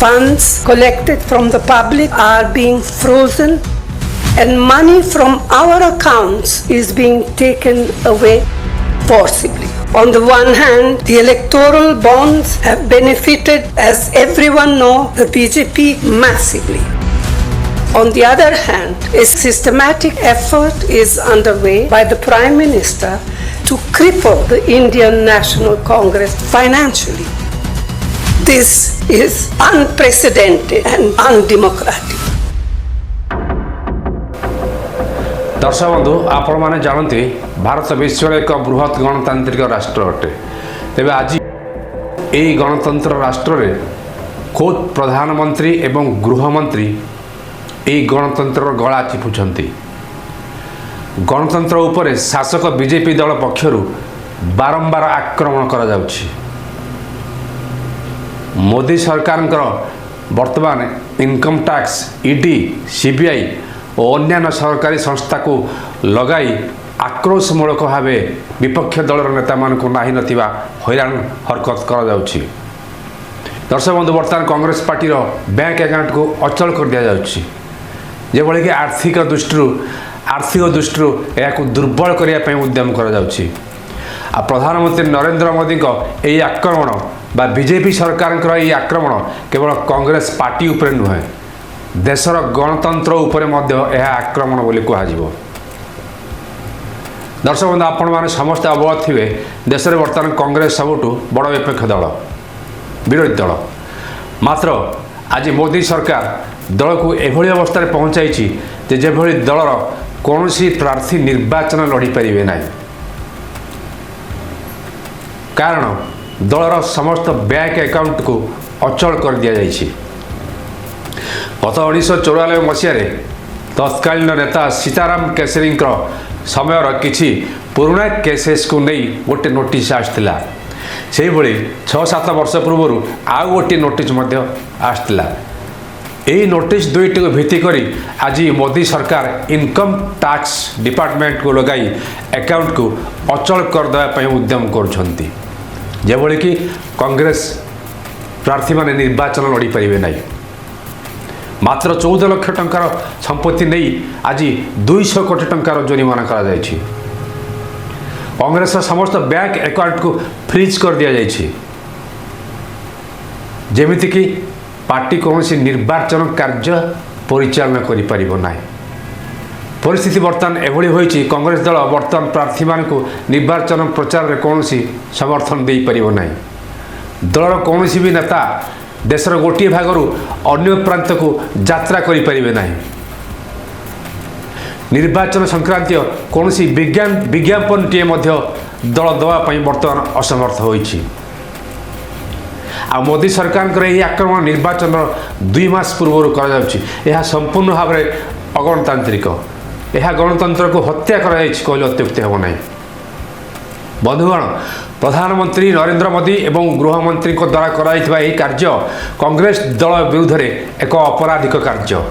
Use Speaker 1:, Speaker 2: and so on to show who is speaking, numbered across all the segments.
Speaker 1: funds collected from the public are being frozen and money from our accounts is being taken away forcibly. On the one hand, the electoral bonds have benefited, as everyone knows, the BJP massively. On the other hand, a systematic effort is underway by the Prime Minister to cripple the Indian National Congress financially. This is unprecedented and undemocratic.
Speaker 2: दर्शक बंधु आपण मैंने जानते भारत विश्व एक बृहत गणतांत्रिक राष्ट्र अटे तेज आज यही गणतंत्र राष्ट्र रे खुद प्रधानमंत्री एवं गृहमंत्री यही गणतंत्र गला चिपुंट गणतंत्र उपरे शासक बीजेपी दल पक्षर बारंबार आक्रमण करा जाउछि। मोदी सरकार वर्तमान इनकम टैक्स ईडी सीबीआई और अन्य सरकारी संस्था को लगाई आक्रोशमूलक भाव विपक्ष दलर नेता मान नाही नथिबा हैरान हरकत करा जाउछि। दर्शक बंधु बर्तमान कांग्रेस पार्टी बैंक अकाउंट को अचल कर दिया जाउछि जेभଳି कि आर्थिक दृष्टि यह दुर्बल करने उद्यम करा जाउछि। आ प्रधानमंत्री नरेंद्र मोदी को यही आक्रमण बा बीजेपी सरकार यही आक्रमण केवल कांग्रेस पार्टी उपर नुहे देशर गणतंत्र उपरे मध्य यह आक्रमण बोली कहुब। दर्शक बंधु आपण मैंने समस्त अवगत थे देश में बर्तमान कांग्रेस सबुठ बड़ विपक्ष दल विरोधी दल मात्र आज मोदी सरकार दल को एभली अवस्था पहुंचाई जेभली दलर कौन प्रार्थी निर्वाचन लड़ी पारे ना कारण दलर समस्त बैंक अकाउंट को अचल कर दि जाइए। गत 1994 मसीह तत्कालीन नेता सीताराम केसरी समयर किछि पुराना केसेस को नहीं गोटे नोटिस आसला से 6-7 वर्ष पूर्व आउ गोटे नोटिस आसला। यही नोटिस दुईटी को भित्ति करी आज मोदी सरकार इनकम टैक्स डिपार्टमेंट को लगाई अकाउंट को अचल करदेवाई उद्यम करुँच जेभଳି कि कांग्रेस प्रार्थी माने निर्वाचन लड़ी पारे ना। मात्र 14 लाख टंकार संपत्ति नहीं आज 200 कोटी टंकार जरिमाना करा जायछि। कांग्रेस समस्त बैंक अकाउंट को फ्रीज कर दिया जायछि जेमिति कि पार्टी कौन निर्वाचन कार्य परिचालन करि परिबो नाही। परिस्थिति बर्तमान एभली होइछि कांग्रेस दल बर्तमान प्रार्थी मान को निर्वाचन प्रचार रे कौन समर्थन दे परिबो नाही। दलर कौन भी नेता देशर गोटे भागर अन्य प्रांत को यात्रा करें ना। निर्वाचन संक्रांतीय कौन विज्ञापन टे दल देवाई बर्तमान असमर्थ होइछि। आ मोदी सरकार यही आक्रमण निर्वाचन 2 मास पूर्व कर संपूर्ण भाव में अगणतांत्रिक यह गणतंत्र को हत्या कहले अत्युक्ति हेब ना। बंधुगण प्रधानमंत्री नरेंद्र मोदी एवं गृहमंत्री द्वारा कराइथिबा यह कार्य कांग्रेस दल विरुद्ध में एक अपराधिक कार्य।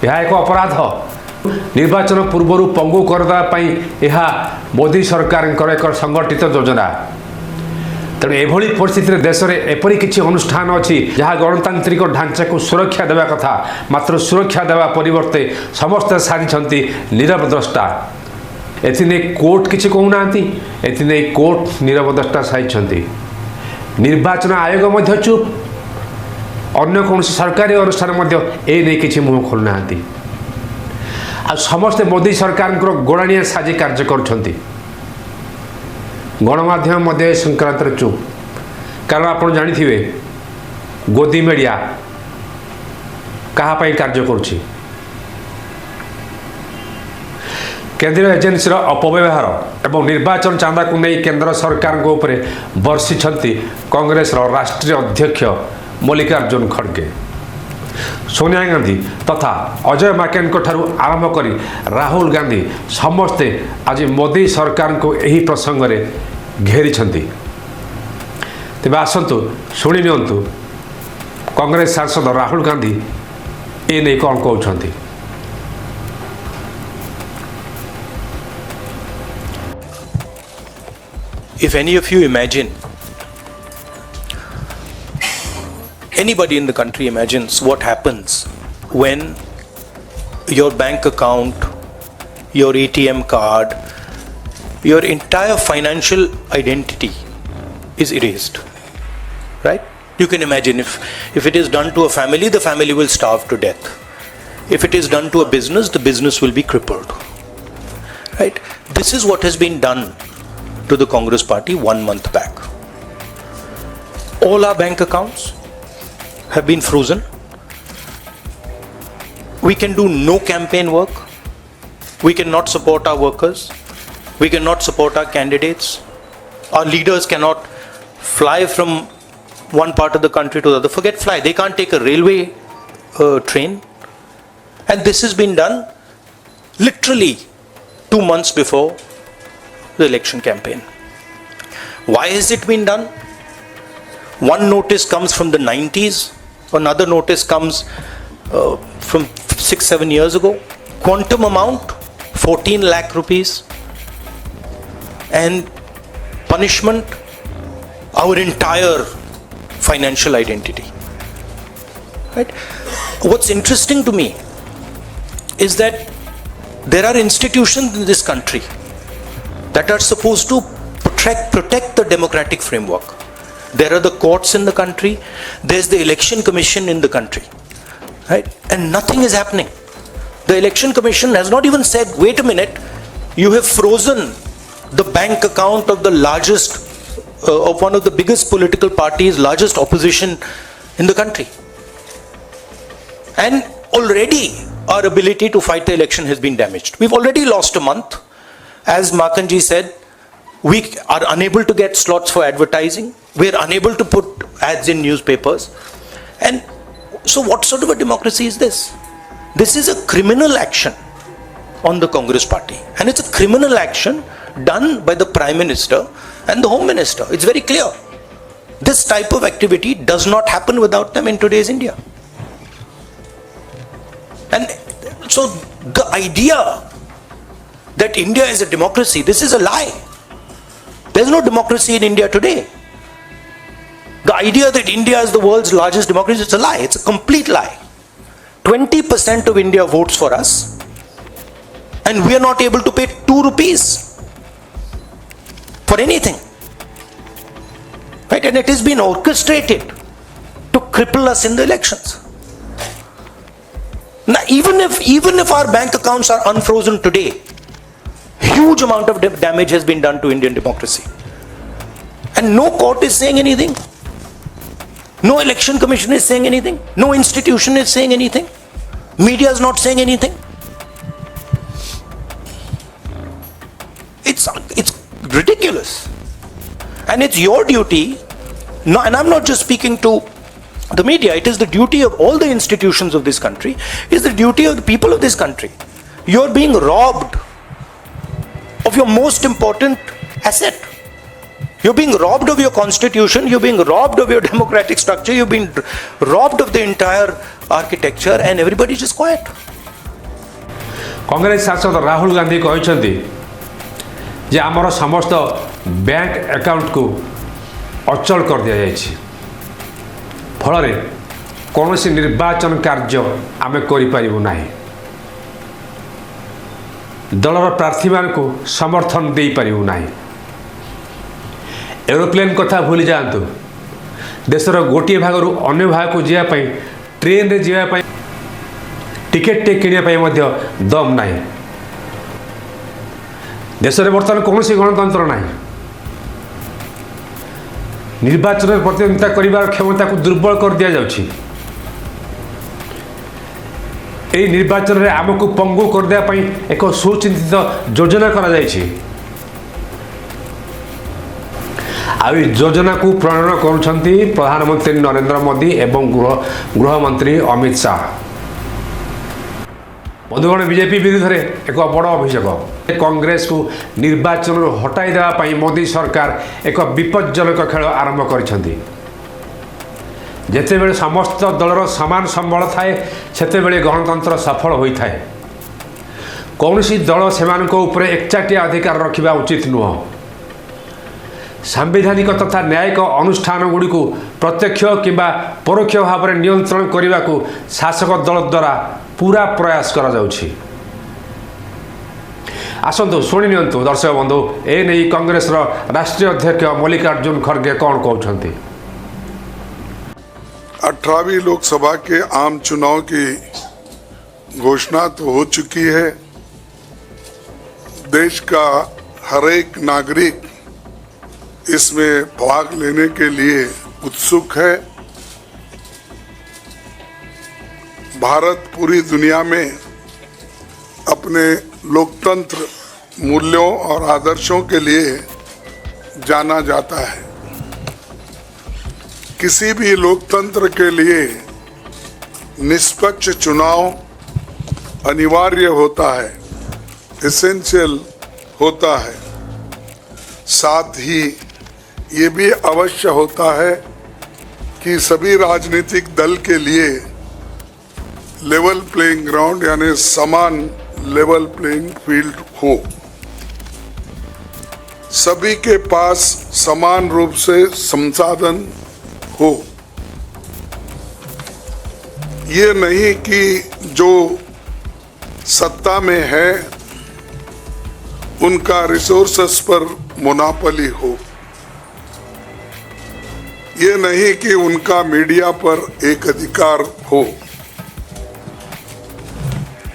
Speaker 2: यह एक अपराध निर्वाचन पूर्व पंगु करदेवाई यह मोदी सरकार एक संगठित योजना। तेणु एभली परिस्थिति देश में एपरी किसी अनुष्ठान अच्छी जहाँ गणतांत्रिक ढांचा को सुरक्षा देवा कथा मात्र सुरक्षा देवा परिवर्ते समस्त साजिଛନ୍ତି नीरव द्रष्टा। एथिने कोर्ट किसी कहूना एथिने कोर्ट नीरव द्रष्टा साजिଛନ୍ତି। निर्वाचन आयोग मध्य चुप अन्य कौन सरकारी अनुष्ठान किसी मुँह खोलुना आ समस्ते मोदी सरकार गोड़ाणिया साजी कार्य करुँच। गणमाध्यम मध्य संक्रांत चुप कारण आप जानी गोदी मीडिया कहापाई कार्य करुँची केंद्रीय एजेन्सी अपव्यवहार एवं निर्वाचन चांदा को नहीं केंद्र सरकार को ऊपर बर्षिछंती कांग्रेस राष्ट्रीय अध्यक्ष मल्लिकार्जुन खड़गे सोनिया गांधी तथा अजय माकेन ठारू आरंभ करी राहुल गांधी समस्ते आज मोदी सरकार को यही प्रसंग में घेरी तेज आसतु शुणी नियंतु कांग्रेस सांसद राहुल गांधी ये नहीं कौन कहते।
Speaker 3: If any of you imagine Anybody in the country imagines what happens when your bank account, your ATM card, your entire financial identity is erased, right? You can imagine if it is done to a family, the family will starve to death. If it is done to a business, the business will be crippled, right? This is what has been done to the Congress party 1 month back. All our bank accounts have been frozen. We can do no campaign work. We cannot support our workers. We cannot support our candidates. Our leaders cannot fly from one part of the country to the other. Forget fly. They can't take a railway train. And this has been done literally 2 months before the election campaign. Why has it been done? One notice comes from the 90s. Another notice comes from 6-7 years ago. Quantum amount 14 lakh rupees. And punishment, our entire financial identity. Right? What's interesting to me is that there are institutions in this country that are supposed to protect the democratic framework. There are the courts in the country, there's the election commission in the country, right? And nothing is happening. The election commission has not even said, wait a minute, you have frozen the bank account of the largest, of one of the biggest political parties, largest opposition in the country. And already our ability to fight the election has been damaged. We've already lost a month. As Makanji said, we are unable to get slots for advertising. We are unable to put ads in newspapers. And so what sort of a democracy is this? This is a criminal action on the Congress party. And it's a criminal action done by the Prime Minister and the Home Minister. It's very clear. This type of activity does not happen without them in today's India. And so the idea that India is a democracy, this is a lie. There's no democracy in India today. The idea that India is the world's largest democracy, it's a lie. It's a complete lie. 20% of India votes for us, and we are not able to pay 2 rupees for anything. Right? And it has been orchestrated to cripple us in the elections. Now, even if our bank accounts are unfrozen today, huge amount of damage has been done to Indian democracy. And no court is saying anything. No election commission is saying anything. No institution is saying anything. Media is not saying anything. It's ridiculous. And it's your duty, no, and I'm not just speaking to the media, it is the duty of all the institutions of this country, it's the duty of the people of this country. You're being robbed of your most important asset. You're being robbed of your constitution, you're being robbed of your democratic structure, you've been robbed of the entire architecture, and everybody's just quiet.
Speaker 2: Congress सांसद राहुल गांधी कहते जे आमर समस्त bank account को अचल कर दि जाए फल कौन निर्वाचन कार्य आम करूँ दलर प्रार्थी मान को समर्थन दे पारू ना एरोप्लेन कथा भूली जातु देशर गोटे भाग अन्य भाग को जावाई ट्रेन रे जावाई टिकेट टे किणा दम ना देश में बर्तमान कौन गणतंत्र ना निर्वाचन में प्रतिद्वंदिता कर क्षमता को दुर्बल कर दि जाउछि एही निर्वाचन में आमको पंगु कर देवाई एक सुचिंतित योजना करा जायछि आ योजना को प्रणयन करुछंती प्रधानमंत्री नरेंद्र मोदी एवं गृहमंत्री अमित शाह बंधुगण बीजेपी विरुद्ध में एक बड़ अभियोग कांग्रेस को निर्वाचन हटाई देवाई मोदी सरकार एक विपज्जनक खेल आरंभ करिसेंती जेतेबेले समस्त दलर समान संबल थाए सेतेबेले गणतंत्र सफल होता है कौन दल से एकचाटिया अधिकार रखा उचित नुह ସାମ୍ବିଧାନିକ ତଥା ନ୍ୟାୟିକ ଅନୁଷ୍ଠାନଗୁଡ଼ିକୁ ପ୍ରତ୍ୟକ୍ଷ କିମ୍ବା ପରୋକ୍ଷ ଭାବରେ ନିୟନ୍ତ୍ରଣ କରିବାକୁ ଶାସକ ଦଳ ଦ୍ୱାରା ପୁରା ପ୍ରୟାସ କରାଯାଉଛି। ଆସନ୍ତୁ ଶୁଣି ନିଅନ୍ତୁ ଦର୍ଶକ ବନ୍ଧୁ, ଏ ନେଇ କଂଗ୍ରେସର ରାଷ୍ଟ୍ରୀୟ ଅଧ୍ୟକ୍ଷ ମଲ୍ଲିକାର୍ଜୁନ ଖड़गे କ'ଣ କହୁଛନ୍ତି।
Speaker 4: 18वीं लोकसभा के आम चुनाव की घोषणा तो हो चुकी है। देश का हर एक नागरिक इसमें भाग लेने के लिए उत्सुक है। भारत पूरी दुनिया में अपने लोकतंत्र मूल्यों और आदर्शों के लिए जाना जाता है। किसी भी लोकतंत्र के लिए निष्पक्ष चुनाव अनिवार्य होता है, एसेंशियल होता है। साथ ही ये भी अवश्य होता है कि सभी राजनीतिक दल के लिए लेवल प्लेइंग ग्राउंड यानी समान लेवल प्लेइंग फील्ड हो, सभी के पास समान रूप से संसाधन हो। ये नहीं कि जो सत्ता में है उनका रिसोर्सेस पर मोनोपोली हो, ये नहीं कि उनका मीडिया पर एक अधिकार हो,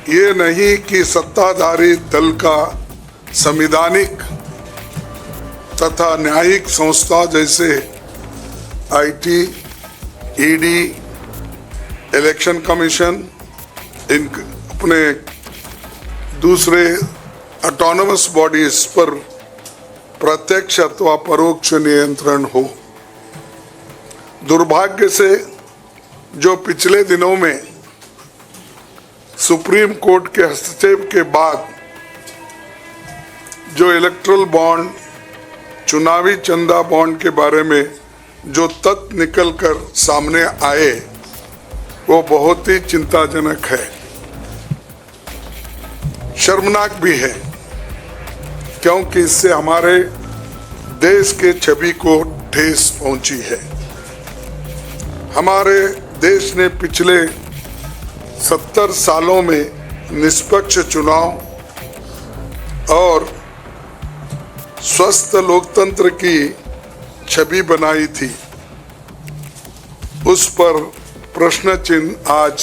Speaker 4: ये नहीं कि सत्ताधारी दल का संवैधानिक तथा न्यायिक संस्था जैसे आईटी, ईडी, इलेक्शन कमीशन, इन अपने दूसरे ऑटोनमस बॉडीज पर प्रत्यक्ष अथवा परोक्ष नियंत्रण हो। दुर्भाग्य से जो पिछले दिनों में सुप्रीम कोर्ट के हस्तक्षेप के बाद जो इलेक्ट्रल बॉन्ड, चुनावी चंदा बॉन्ड के बारे में जो तथ्य निकलकर सामने आए वो बहुत ही चिंताजनक है, शर्मनाक भी है, क्योंकि इससे हमारे देश के छवि को ठेस पहुंची है। हमारे देश ने पिछले 70 सालों में निष्पक्ष चुनाव और स्वस्थ लोकतंत्र की छवि बनाई थी, उस पर प्रश्न चिन्ह आज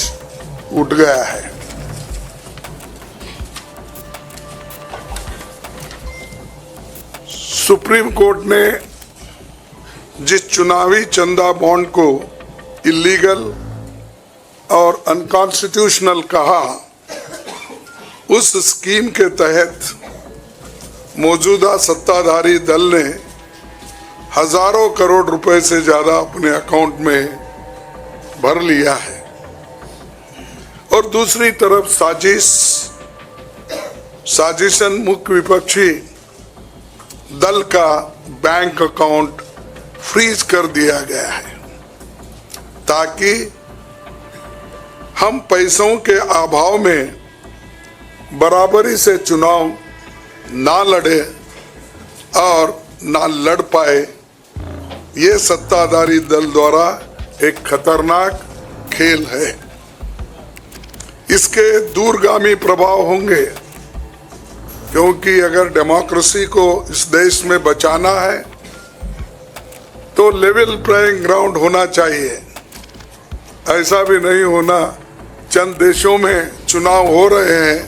Speaker 4: उठ गया है। सुप्रीम कोर्ट ने जिस चुनावी चंदा बॉन्ड को इलीगल और अनकॉन्स्टिट्यूशनल कहा, उस स्कीम के तहत मौजूदा सत्ताधारी दल ने हजारों करोड़ रुपए से ज्यादा अपने अकाउंट में भर लिया है और दूसरी तरफ साजिशन मुख्य विपक्षी दल का बैंक अकाउंट फ्रीज कर दिया गया है ताकि हम पैसों के अभाव में बराबरी से चुनाव ना लड़े और ना लड़ पाए। ये सत्ताधारी दल द्वारा एक खतरनाक खेल है। इसके दूरगामी प्रभाव होंगे, क्योंकि अगर डेमोक्रेसी को इस देश में बचाना है तो लेवल प्लेइंग ग्राउंड होना चाहिए। ऐसा भी नहीं होना चंद देशों में चुनाव हो रहे हैं,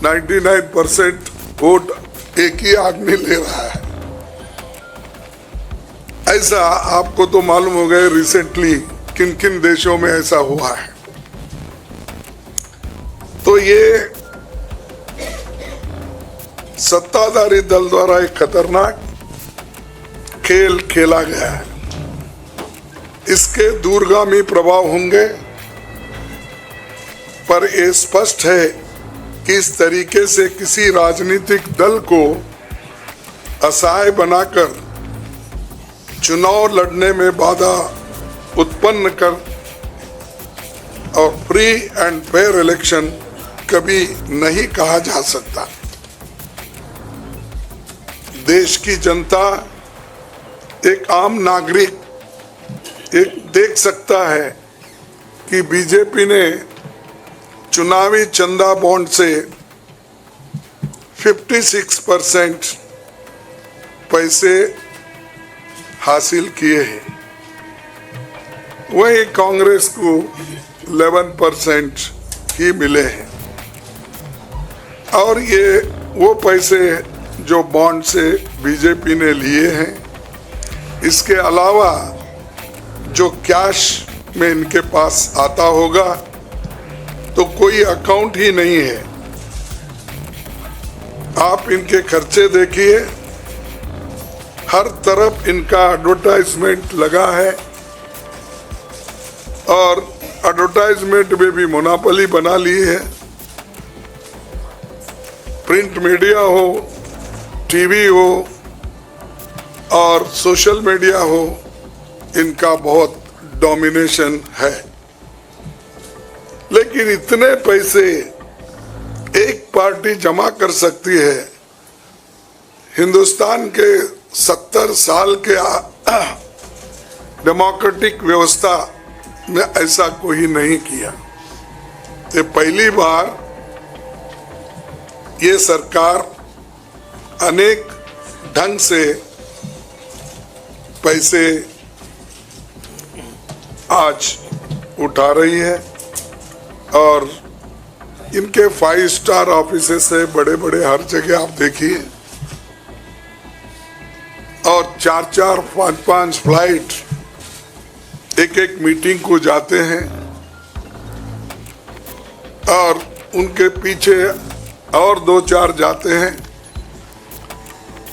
Speaker 4: 99% वोट एक ही आदमी ले रहा है। ऐसा आपको तो मालूम हो गया रिसेंटली किन किन देशों में ऐसा हुआ है। तो ये सत्ताधारी दल द्वारा एक खतरनाक खेल खेला गया है। इसके दूरगामी प्रभाव होंगे, पर यह स्पष्ट है कि इस तरीके से किसी राजनीतिक दल को असहाय बनाकर चुनाव लड़ने में बाधा उत्पन्न कर और फ्री एंड फेयर इलेक्शन कभी नहीं कहा जा सकता। देश की जनता एक आम नागरिक एक देख सकता है कि बीजेपी ने चुनावी चंदा बॉन्ड से 56% पैसे हासिल किए हैं, वही कांग्रेस को 11% ही मिले हैं। और ये वो पैसे जो बॉन्ड से बीजेपी ने लिए हैं, इसके अलावा जो कैश में इनके पास आता होगा तो कोई अकाउंट ही नहीं है। आप इनके खर्चे देखिए, हर तरफ इनका एडवर्टाइजमेंट लगा है और एडवर्टाइजमेंट में भी मोनोपोली बना ली है। प्रिंट मीडिया हो, टीवी हो और सोशल मीडिया हो, इनका बहुत डोमिनेशन है। लेकिन इतने पैसे एक पार्टी जमा कर सकती है, हिंदुस्तान के 70 साल के डेमोक्रेटिक व्यवस्था में ऐसा कोई नहीं किया। ये पहली बार ये सरकार अनेक ढंग से पैसे आज उठा रही है और इनके 5 स्टार ऑफिसेस से बड़े बड़े हर जगह आप देखिए, और 4-4, 5-5 फ्लाइट एक मीटिंग को जाते हैं और उनके पीछे और 2-4 जाते हैं।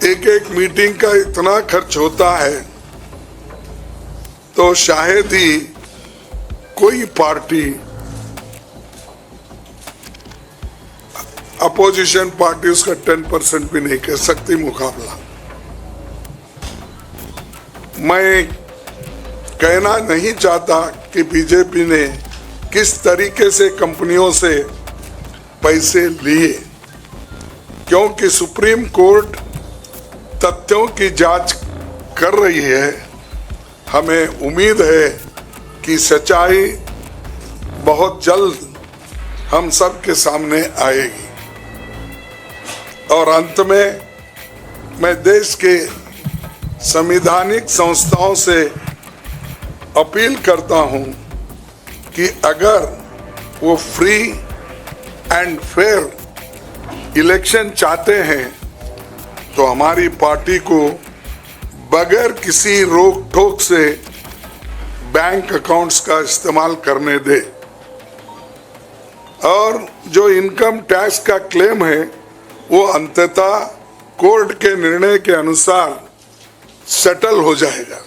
Speaker 4: एक मीटिंग का इतना खर्च होता है तो शायद ही कोई पार्टी, अपोजिशन पार्टी उसका 10% भी नहीं कर सकती मुकाबला। मैं कहना नहीं चाहता कि बीजेपी ने किस तरीके से कंपनियों से पैसे लिए, क्योंकि सुप्रीम कोर्ट तथ्यों की जांच कर रही है। हमें उम्मीद है कि सच्चाई बहुत जल्द हम सब के सामने आएगी। और अंत में मैं देश के संवैधानिक संस्थाओं से अपील करता हूं कि अगर वो फ्री एंड फेयर इलेक्शन चाहते हैं तो हमारी पार्टी को बगैर किसी रोक टोक से बैंक अकाउंट्स का इस्तेमाल करने दे, और जो इनकम टैक्स का क्लेम है वो अंततः कोर्ट के निर्णय के अनुसार सेटल हो जाएगा।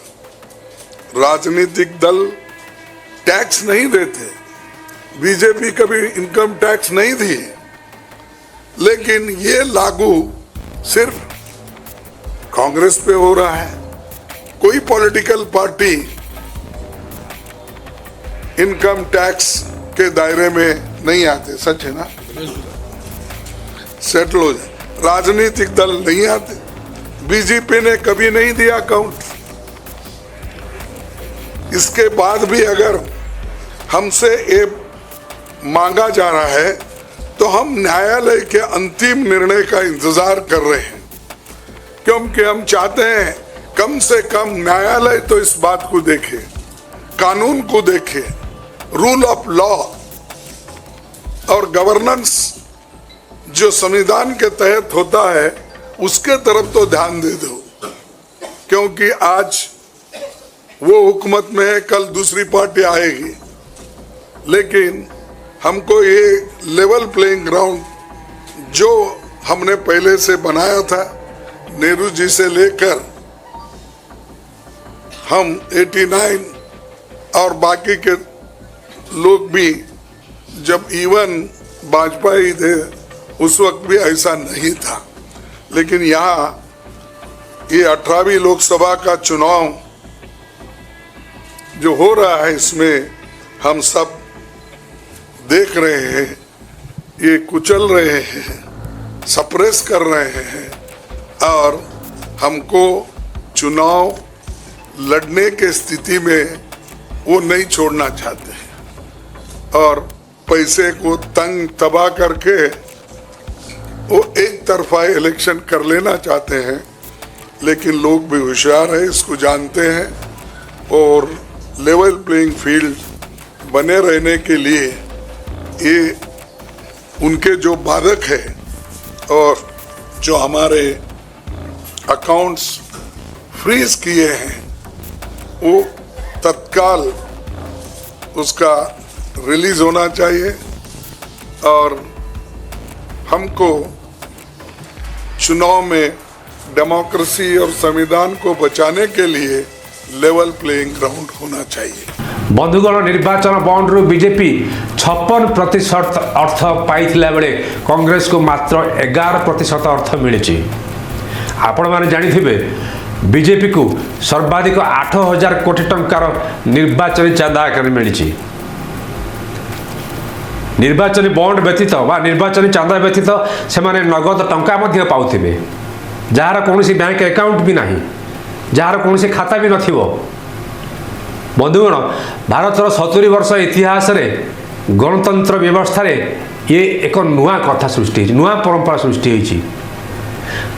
Speaker 4: राजनीतिक दल टैक्स नहीं देते, बीजेपी कभी इनकम टैक्स नहीं दी, लेकिन ये लागू सिर्फ कांग्रेस पे हो रहा है। कोई पॉलिटिकल पार्टी इनकम टैक्स के दायरे में नहीं आते, सच है ना? सेटल हो जाए। राजनीतिक दल नहीं आते, बीजेपी ने कभी नहीं दिया अकाउंट। इसके बाद भी अगर हमसे ये मांगा जा रहा है तो हम न्यायालय के अंतिम निर्णय का इंतजार कर रहे हैं, क्योंकि हम चाहते हैं कम से कम न्यायालय तो इस बात को देखे, कानून को देखे, रूल ऑफ लॉ और गवर्नेंस जो संविधान के तहत होता है उसके तरफ तो ध्यान दे दो। क्योंकि आज वो हुकूमत में है, कल दूसरी पार्टी आएगी, लेकिन हमको ये लेवल प्लेइंग ग्राउंड जो हमने पहले से बनाया था, नेहरू जी से लेकर हम 89 और बाकी के लोग भी, जब इवन वाजपेयी थे उस वक्त भी ऐसा नहीं था। लेकिन यहाँ ये 18वीं लोकसभा का चुनाव जो हो रहा है, इसमें हम सब देख रहे हैं, ये कुचल रहे हैं, सप्रेस कर रहे हैं, और हमको चुनाव लड़ने के स्थिति में वो नहीं छोड़ना चाहते हैं और पैसे को तंग तबाह करके वो एक तरफा इलेक्शन कर लेना चाहते हैं। लेकिन लोग भी होशियार है, इसको जानते हैं और लेवल प्लेइंग फील्ड बने रहने के लिए ये उनके जो बाधक है और जो हमारे अकाउंट्स फ्रीज किए हैं वो तत्काल उसका रिलीज होना चाहिए और हमको चुनाव में डेमोक्रेसी और संविधान को बचाने के लिए लेवल प्लेइंग ग्राउंड होना चाहिए।
Speaker 2: बंधुगण निर्वाचन बॉन्ड रु बीजेपी 56% अर्थ पाइथिला बेले कांग्रेस को मात्र 11% अर्थ मिली। आपण माने जानिथिबे बीजेपी को सर्वाधिक 8,000 कोटी टंकार निर्वाचन चांदा आकार मिली। निर्वाचन बॉन्ड व्यतीत बा निर्वाचन चांदा व्यतीत से माने नगद टंका मध्य पाउथिबे, जार कौन बैंक अकाउंट भी नहीं, जार कौन खाता भी नथिबो। बंधुगण भारतर 70 वर्ष इतिहास रे गणतंत्र व्यवस्था रे ये एक नुआ कथा सृष्टि, नुआ परंपरा सृष्टि होइछि।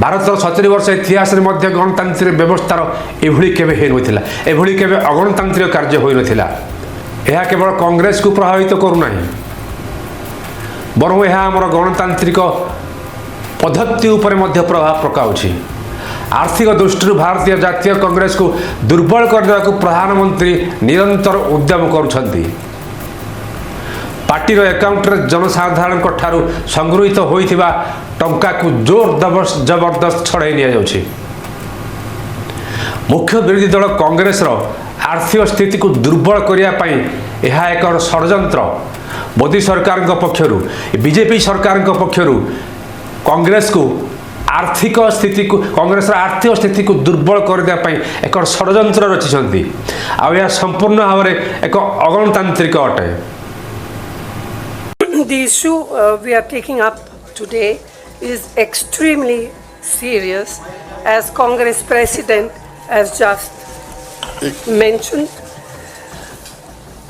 Speaker 2: भारतर 70 वर्ष इतिहास रे मध्य गणतांत्रिक व्यवस्थार एभली केबे हे नथिला, एभली केबे अगणतांत्रिक कार्य होई नथिला। यह केवल कांग्रेस को प्रभावित करू नाही, बरं यह आमर गणतांत्रिक पद्धति उपर मध्य प्रभाव पकाउछि। आर्थिक दृष्टि भारतीय जातीय कांग्रेस को दुर्बल करने को प्रधानमंत्री निरंतर उद्यम करुछंती। पार्टी अकाउंट रे जनसाधारण ठारू संगृहित होइथिबा टंका को जोर जबरदस्त छड़ाई निया जाउछि। मुख्य विरोधी दल कांग्रेस रो आर्थिक स्थिति को दुर्बल करिया पई यह एक षड्यंत्र मोदी सरकार पक्षरु बीजेपी सरकार पक्षरु कांग्रेस को आर्थिक स्थिति को कांग्रेस आर्थिक स्थिति को दुर्बल कर दिया पई एक षड्यंत्र रचिसंती। आ यह संपूर्ण भाव में एक अगणतांत्रिक अटे।
Speaker 1: The issue we are taking up today is extremely serious, as Congress President has just mentioned.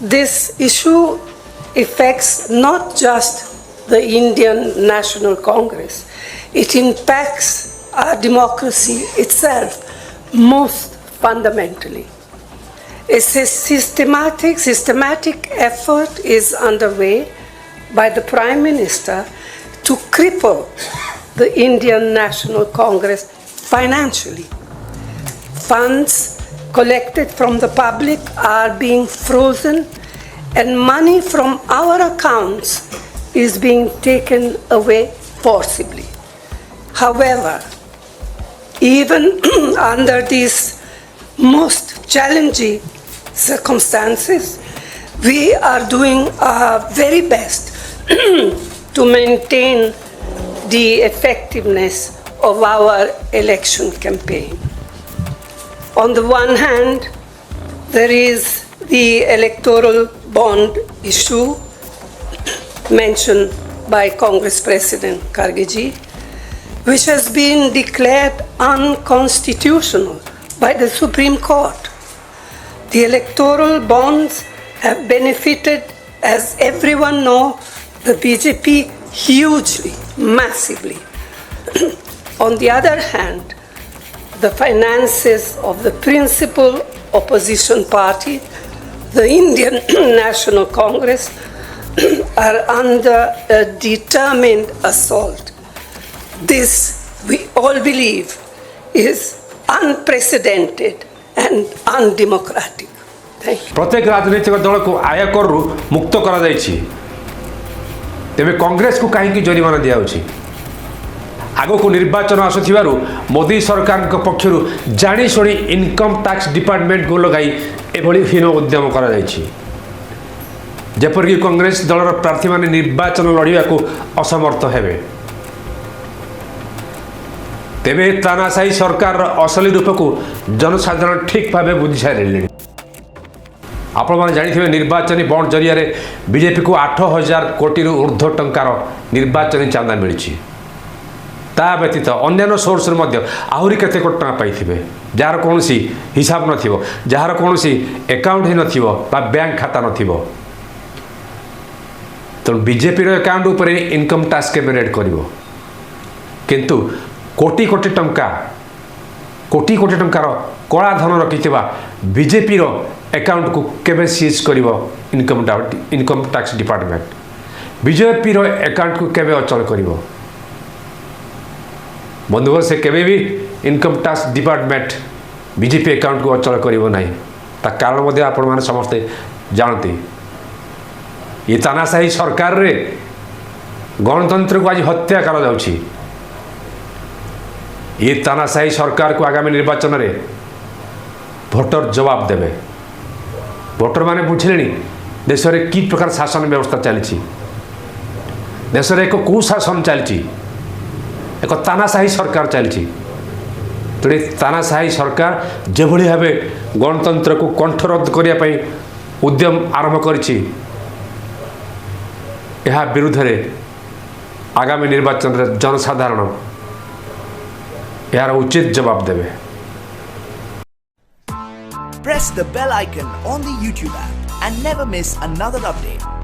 Speaker 1: This issue affects not just the Indian National Congress, it impacts our democracy itself most fundamentally. A systematic effort is underway by the Prime Minister to cripple the Indian National Congress financially. Funds collected from the public are being frozen and money from our accounts is being taken away forcibly. However, even under these most challenging circumstances, we are doing our very best to maintain the effectiveness of our election campaign. On the one hand, there is the electoral bond issue mentioned by Congress President Kargeji, which has been declared unconstitutional by the Supreme Court. The electoral bonds have benefited, as everyone knows, the BJP hugely, massively. On the other hand, the finances of the principal opposition party, the Indian National Congress, are under a determined assault. This, we all believe, is unprecedented and undemocratic. Thank you.
Speaker 2: प्रत्येक राजनीतिक दल को आयकर मुक्त करा जायछि, तेबे कांग्रेस को कहीं जरिमाना दिया आगो को निर्वाचन आसुथिबारु मोदी सरकार पक्षरु जानी शुणी इनकम टैक्स डिपार्टमेंट को लगाई एभली हीन उद्यम करा जायछि, जेपरिक कांग्रेस दलर प्रार्थी माने निर्वाचन लड़िया को असमर्थ हेबे। तेबे तानाशाही सरकार असली रूप को जनसाधारण ठीक भाव बुझी सारे। आपण मैंने जानी निर्वाचन बॉन्ड जरिया बीजेपी को 8,000 कोटी ऊर्ध्व टंकार निर्वाचन चांदा मिली। ता व्यतीत अन्य सोर्स आहरी केते कोटी टंका पाइथिबे। जार कौन हिसाब नथिबो जार कौन एकाउंट ही नथिबो बा बैंक खाता नथिबो तो बीजेपी एकाउंट उपर इनकम टैक्स के रेड करिवो किंतु कोटी कोटी टंकार कला धन रखिथिबा बीजेपी एकाउंट को केबे सीज करिवो income tax department BJP account को केबे अचल करिवो बंधुगण से केबे भी income tax department BJP account को अचल करिवो नाही ता कारण मध्ये आपण माने समस्त जानते ये तानाशाही सरकार रे गणतंत्र को आज हत्या करा जाउछि ये तानाशाही सरकार को आगामी निर्वाचन रे भोटर जवाब देवे भोटर माने बुझिलेनी देश रे की प्रकार शासन व्यवस्था चलछि देश रे एक कुशासन चलछि एक तानाशाही सरकार चलछि तो ये तानाशाही सरकार जेभली भावे गणतंत्र को कंठरोध करिया पई उद्यम आरंभ करिछि यह विरुद्ध रे आगामी निर्वाचन रे जनसाधारण यार उचित जवाब देवे
Speaker 5: Press the bell icon on the YouTube app and never miss another update.